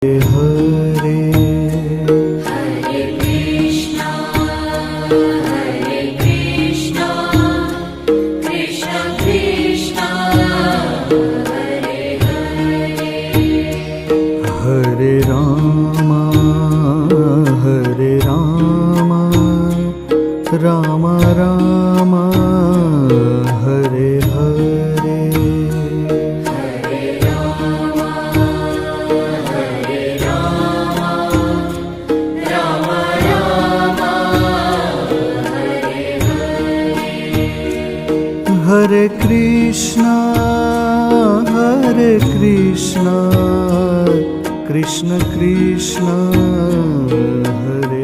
Hare Hare Krishna Krishna Krishna Hare Hare Hare Ram Ram Ram Hare Hare Hare Ram Ram Ram Hare Hare Hare Krishna Krishna Krishna Hare